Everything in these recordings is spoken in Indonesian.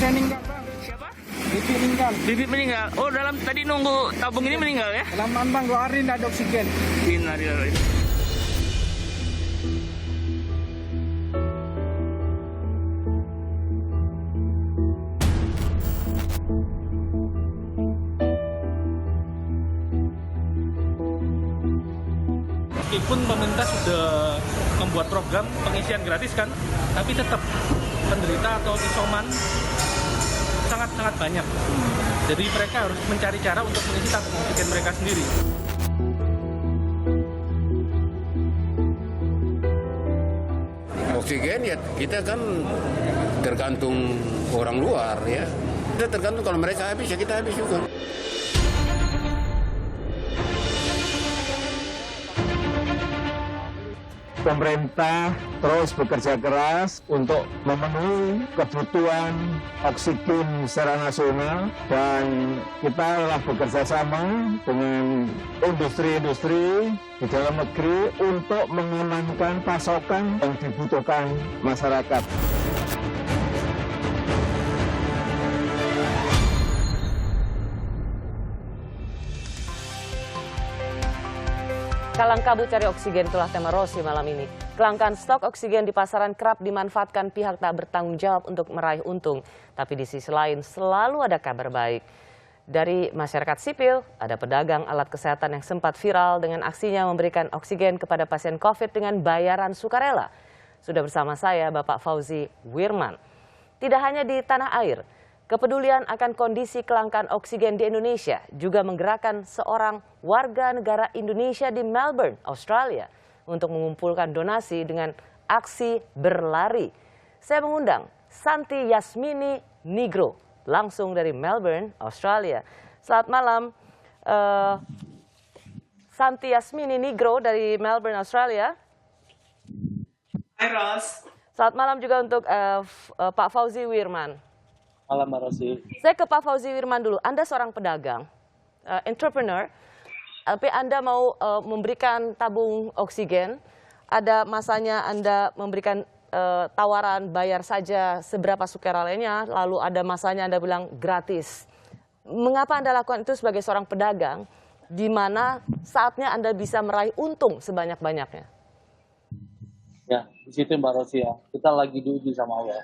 meninggal, Bang. Siapa? Bibi meninggal. Bibit meninggal. Oh, dalam tadi nunggu tabung ini meninggal ya? Kelamaan, Bang. 2 hari nggak ada oksigen. Innalillahi. Meskipun pemerintah sudah membuat program pengisian gratis kan, tapi tetap penderita atau isoman sangat-sangat banyak. Jadi mereka harus mencari cara untuk mengisi tabung oksigen mereka sendiri. Oksigen ya kita kan tergantung orang luar ya. Kita tergantung kalau mereka habis ya kita habis juga. Pemerintah terus bekerja keras untuk memenuhi kebutuhan oksigen secara nasional dan kita telah bekerja sama dengan industri-industri di dalam negeri untuk mengamankan pasokan yang dibutuhkan masyarakat. Kalang kabut cari oksigen itulah tema Rosi malam ini. Kelangkaan stok oksigen di pasaran kerap dimanfaatkan pihak tak bertanggung jawab untuk meraih untung. Tapi di sisi lain selalu ada kabar baik. Dari masyarakat sipil, ada pedagang alat kesehatan yang sempat viral dengan aksinya memberikan oksigen kepada pasien COVID dengan bayaran sukarela. Sudah bersama saya Bapak Fauzi Wirman. Tidak hanya di tanah air, kepedulian akan kondisi kelangkaan oksigen di Indonesia juga menggerakkan seorang warga negara Indonesia di Melbourne, Australia, untuk mengumpulkan donasi dengan aksi berlari. Saya mengundang Santi Yasmini Nigro, langsung dari Melbourne, Australia. Selamat malam, Santi Yasmini Nigro dari Melbourne, Australia. Hai Ros. Selamat malam juga untuk Pak Fauzi Wirman. Malam Mbak Rosi. Saya ke Pak Fauzi Wirman dulu. Anda seorang pedagang, entrepreneur, tapi Anda mau memberikan tabung oksigen. Ada masanya Anda memberikan tawaran bayar saja seberapa sukarelanya, lalu ada masanya Anda bilang gratis. Mengapa Anda lakukan itu sebagai seorang pedagang, di mana saatnya Anda bisa meraih untung sebanyak-banyaknya? Ya, di situ Mbak Rosi ya. Kita lagi diuji sama Allah.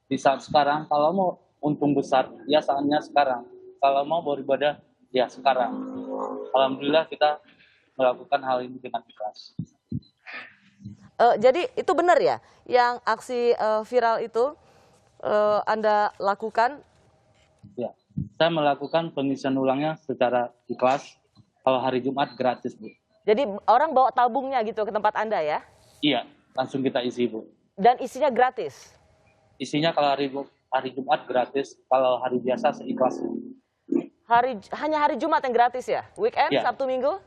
Di saat sekarang, kalau mau untung besar, ya saatnya sekarang. Kalau mau beribadah, ya sekarang. Alhamdulillah kita melakukan hal ini dengan ikhlas. Jadi itu benar ya, yang aksi viral itu Anda lakukan? Ya, saya melakukan pengisian ulangnya secara ikhlas. Kalau hari Jumat gratis, Bu. Jadi orang bawa tabungnya gitu ke tempat Anda ya? Iya, langsung kita isi, Bu. Dan isinya gratis? Isinya kalau hari Jumat gratis, kalau hari biasa seikhlasnya. Hanya hari Jumat yang gratis ya? Weekend, Ya. Sabtu, Minggu?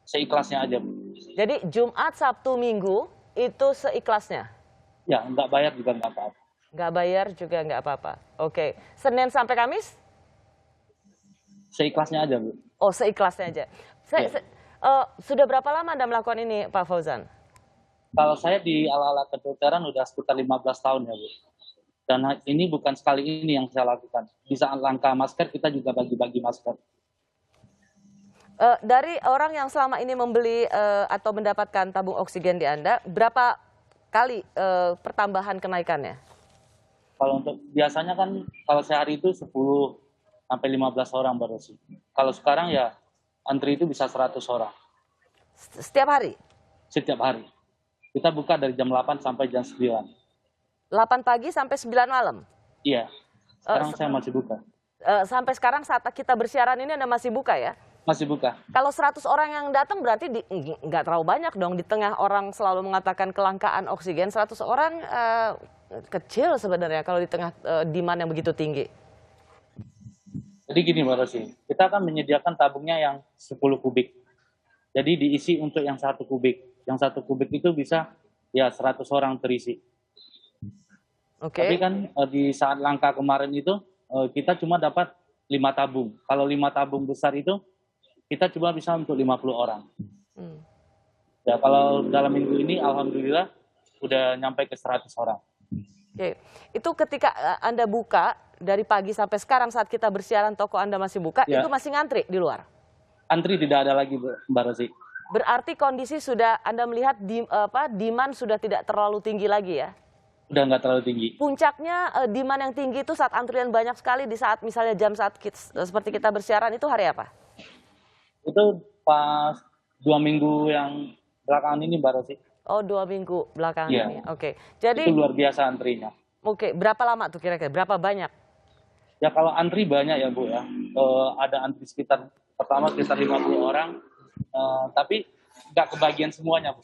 Seikhlasnya aja, Bu. Jadi Jumat, Sabtu, Minggu itu seikhlasnya? Ya, nggak bayar juga nggak apa-apa. Nggak bayar juga nggak apa-apa. Oke. Senin sampai Kamis? Seikhlasnya aja, Bu. Oh, seikhlasnya aja. Sudah berapa lama Anda melakukan ini, Pak Fauzan? Kalau saya di ala-ala kedokteran udah sekitar 15 tahun ya, Bu. Dan ini bukan sekali ini yang saya lakukan. Di saat langka masker, kita juga bagi-bagi masker. Dari orang yang selama ini membeli atau mendapatkan tabung oksigen di Anda, berapa kali pertambahan kenaikannya? Kalau untuk biasanya kan, kalau sehari itu 10 sampai 15 orang baru sih. Kalau sekarang ya, antri itu bisa 100 orang. Setiap hari? Setiap hari. Kita buka dari jam 8 sampai jam 9. 8 pagi sampai 9 malam? Iya, sekarang saya masih buka. Sampai sekarang saat kita bersiaran ini Anda masih buka ya? Masih buka. Kalau 100 orang yang datang berarti nggak terlalu banyak dong. Di tengah orang selalu mengatakan kelangkaan oksigen, 100 orang kecil sebenarnya kalau di tengah demand yang begitu tinggi. Jadi gini Mbak Rosi, kita akan menyediakan tabungnya yang 10 kubik. Jadi diisi untuk yang 1 kubik. Yang 1 kubik itu bisa ya 100 orang terisi. Oke. Tapi kan di saat langka kemarin itu kita cuma dapat 5 tabung. Kalau 5 tabung besar itu kita cuma bisa untuk 50 orang. Ya kalau dalam minggu ini alhamdulillah udah nyampe ke 100 orang. Oke, itu ketika Anda buka dari pagi sampai sekarang saat kita bersiaran toko Anda masih buka, Ya. itu masih ngantri di luar? Antri tidak ada lagi, Mbak Rosi. Berarti kondisi sudah Anda melihat demand sudah tidak terlalu tinggi lagi ya? Udah nggak terlalu tinggi. Puncaknya demand yang tinggi itu saat antrian banyak sekali di saat misalnya jam saat seperti kita bersiaran itu hari apa? Itu pas 2 minggu yang belakangan ini, Mbak Rosi. Oh, 2 minggu belakangan Iya. ini. Oke. Jadi Itu luar biasa antrinya. oke, berapa lama tuh kira-kira? Berapa banyak? Ya kalau antri banyak ya Bu ya. Ada antri pertama sekitar 50 orang. Tapi nggak kebagian semuanya, Bu.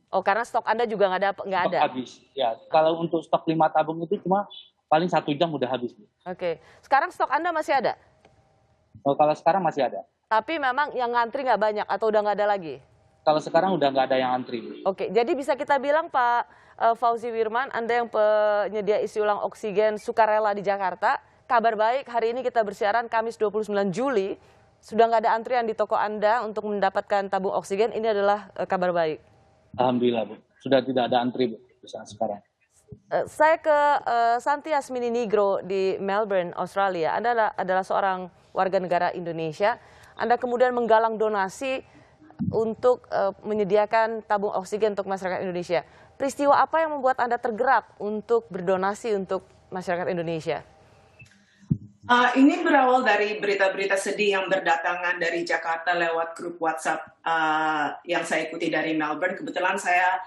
Oh, karena stok Anda juga nggak Stok ada. habis. Ya, kalau untuk stok 5 tabung itu cuma paling 1 jam udah habis, Bu. Oke. Sekarang stok Anda masih ada? Kalau sekarang masih ada. Tapi memang yang ngantri nggak banyak atau udah nggak ada lagi? Kalau sekarang udah nggak ada yang antri, Bu. Oke, jadi bisa kita bilang Pak Fauzi Wirman, Anda yang penyedia isi ulang oksigen sukarela di Jakarta, kabar baik hari ini kita bersiaran Kamis 29 Juli, sudah nggak ada antrian di toko Anda untuk mendapatkan tabung oksigen, ini adalah kabar baik. Alhamdulillah, Bu. Sudah tidak ada antri, Bu, sekarang. Saya ke Santi Yasmini Nigro di Melbourne, Australia. Anda adalah seorang warga negara Indonesia. Anda kemudian menggalang donasi untuk menyediakan tabung oksigen untuk masyarakat Indonesia. Peristiwa apa yang membuat Anda tergerak untuk berdonasi untuk masyarakat Indonesia? Ini berawal dari berita-berita sedih yang berdatangan dari Jakarta lewat grup WhatsApp yang saya ikuti dari Melbourne. Kebetulan saya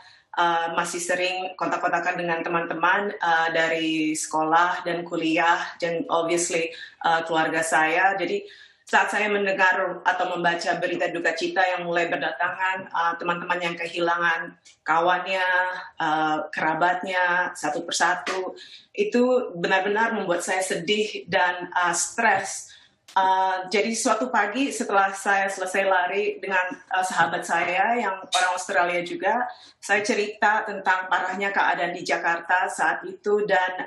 masih sering kontak-kontakan dengan teman-teman dari sekolah dan kuliah dan obviously keluarga saya. Jadi saat saya mendengar atau membaca berita duka cita yang mulai berdatangan, teman-teman yang kehilangan kawannya, kerabatnya satu persatu, itu benar-benar membuat saya sedih dan stres. Jadi suatu pagi setelah saya selesai lari dengan sahabat saya yang orang Australia juga, saya cerita tentang parahnya keadaan di Jakarta saat itu dan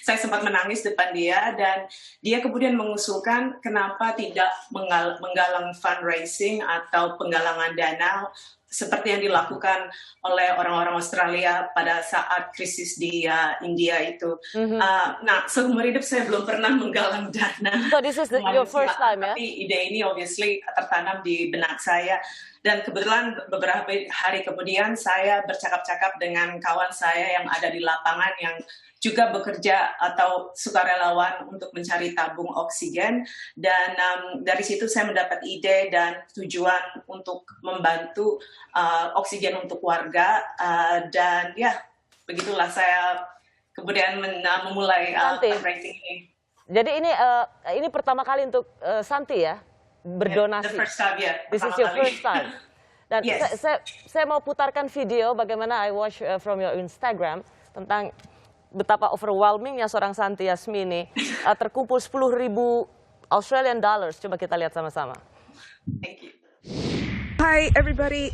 saya sempat menangis depan dia dan dia kemudian mengusulkan kenapa tidak menggalang fundraising atau penggalangan dana seperti yang dilakukan oleh orang-orang Australia pada saat krisis di India itu. Nah, seumur hidup saya belum pernah menggalang dana. So this is your first time, ya? Tapi ide ini obviously tertanam di benak saya. Dan kebetulan beberapa hari kemudian saya bercakap-cakap dengan kawan saya yang ada di lapangan yang juga bekerja atau sukarelawan untuk mencari tabung oksigen. Dan dari situ saya mendapat ide dan tujuan untuk membantu oksigen untuk warga. Dan ya, begitulah saya kemudian memulai fundraising ini. Jadi ini pertama kali untuk Santi ya? Berdonasi. The first time, yeah. This is your first time. Dan Yes. saya mau putarkan video bagaimana I watch from your Instagram tentang betapa overwhelmingnya seorang Santi Yasmini. Terkumpul 10.000 Australian dollars. Coba kita lihat sama-sama. Thank you. Hi everybody,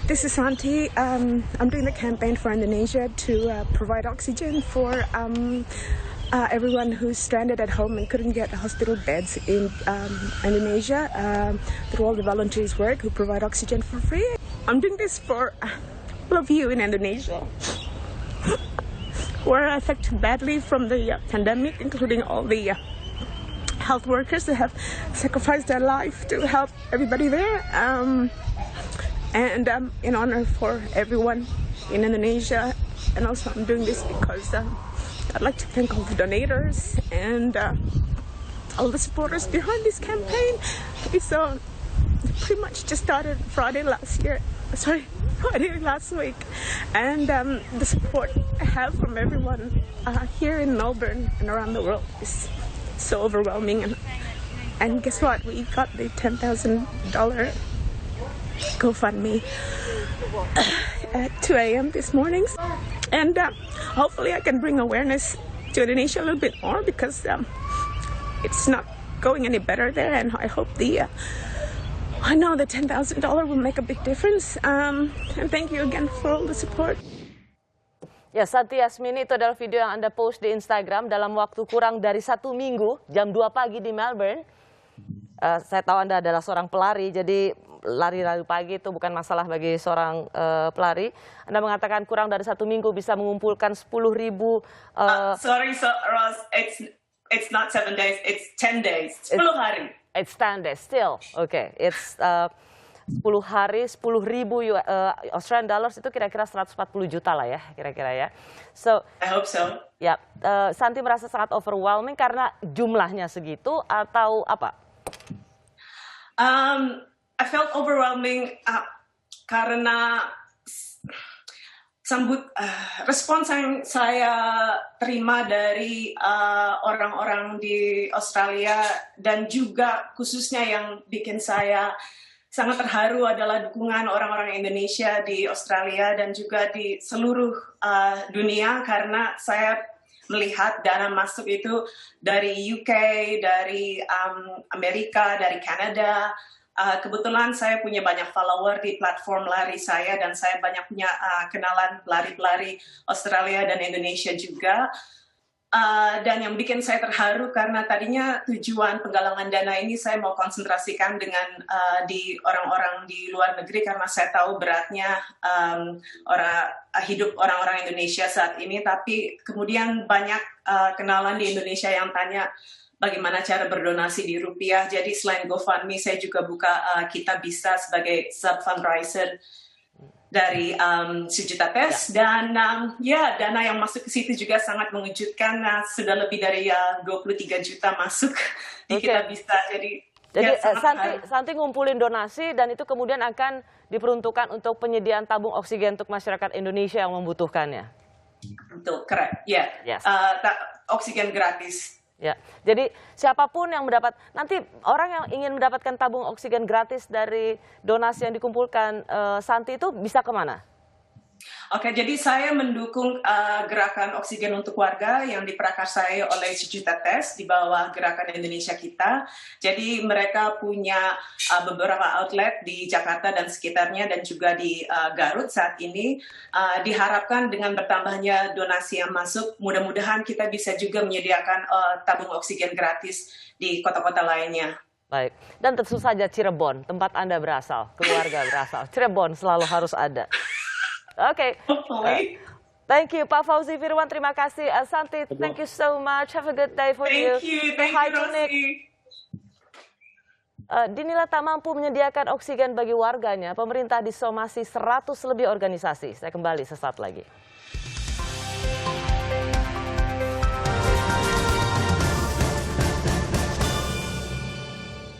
this is Santi. I'm doing the campaign for Indonesia to provide oxygen for everyone who's stranded at home and couldn't get hospital beds in Indonesia through all the volunteers work who provide oxygen for free. I'm doing this for all of you in Indonesia who are affected badly from the pandemic, including all the health workers that have sacrificed their life to help everybody there. And in honor for everyone in Indonesia, and also I'm doing this because I'd like to thank all the donators and all the supporters behind this campaign. It's pretty much just started Friday last week, and the support I have from everyone here in Melbourne and around the world is so overwhelming. And guess what? We got the $10,000 GoFundMe at 2 a.m. this morning. And hopefully I can bring awareness to Indonesia a little bit more because it's not going any better there. And I hope I know the $10,000 will make a big difference. And thank you again for all the support. Ya, Santi Yasmini itu adalah video yang Anda post di Instagram dalam waktu kurang dari 1 minggu, jam 2 pagi di Melbourne. Saya tahu Anda adalah seorang pelari, jadi lari-lari pagi itu bukan masalah bagi seorang pelari. Anda mengatakan kurang dari 1 minggu bisa mengumpulkan 10.000. Sorry, Ross, it's not 7 days, it's 10 days. 10 hari. It's 10 days still. Okay, it's 10 hari, 10.000 Australian dollars itu kira-kira 140 juta lah ya, kira-kira ya. So, I hope so. Ya, Santi merasa sangat overwhelming karena jumlahnya segitu atau apa? I felt overwhelming karena respons yang saya terima dari orang-orang di Australia dan juga khususnya yang bikin saya sangat terharu adalah dukungan orang-orang Indonesia di Australia dan juga di seluruh dunia karena saya melihat dana masuk itu dari UK, dari Amerika, dari Kanada. Kebetulan saya punya banyak follower di platform lari saya dan saya banyak punya kenalan pelari-pelari Australia dan Indonesia juga. Dan yang bikin saya terharu karena tadinya tujuan penggalangan dana ini saya mau konsentrasikan dengan di orang-orang di luar negeri karena saya tahu beratnya hidup orang-orang Indonesia saat ini. Tapi kemudian banyak kenalan di Indonesia yang tanya bagaimana cara berdonasi di rupiah. Jadi selain GoFundMe, saya juga buka Kita Bisa sebagai sub-fundraiser dari Sujuta Tes. Dan ya, dana yang masuk ke situ juga sangat mengejutkan. Sudah lebih dari 23 juta masuk di Kita Bisa. Jadi ya, Santi ngumpulin donasi dan itu kemudian akan diperuntukkan untuk penyediaan tabung oksigen untuk masyarakat Indonesia yang membutuhkannya. Betul, keren. Ya, Yes. Oksigen gratis. Ya, jadi siapapun yang nanti orang yang ingin mendapatkan tabung oksigen gratis dari donasi yang dikumpulkan Santi itu bisa kemana? Oke, jadi saya mendukung gerakan oksigen untuk warga yang diprakarsai oleh Sujuta Tes di bawah Gerakan Indonesia Kita. Jadi mereka punya beberapa outlet di Jakarta dan sekitarnya dan juga di Garut saat ini. Diharapkan dengan bertambahnya donasi yang masuk, mudah-mudahan kita bisa juga menyediakan tabung oksigen gratis di kota-kota lainnya. Baik, dan tentu saja Cirebon, tempat Anda berasal, keluarga berasal. Cirebon selalu harus ada. Oke, thank you Pak Fauzi Firwan, terima kasih. Santi, thank you so much. Have a good day for you. Thank you, Rosi. Dinilai tak mampu menyediakan oksigen bagi warganya, pemerintah disomasi 100 lebih organisasi. Saya kembali sesaat lagi.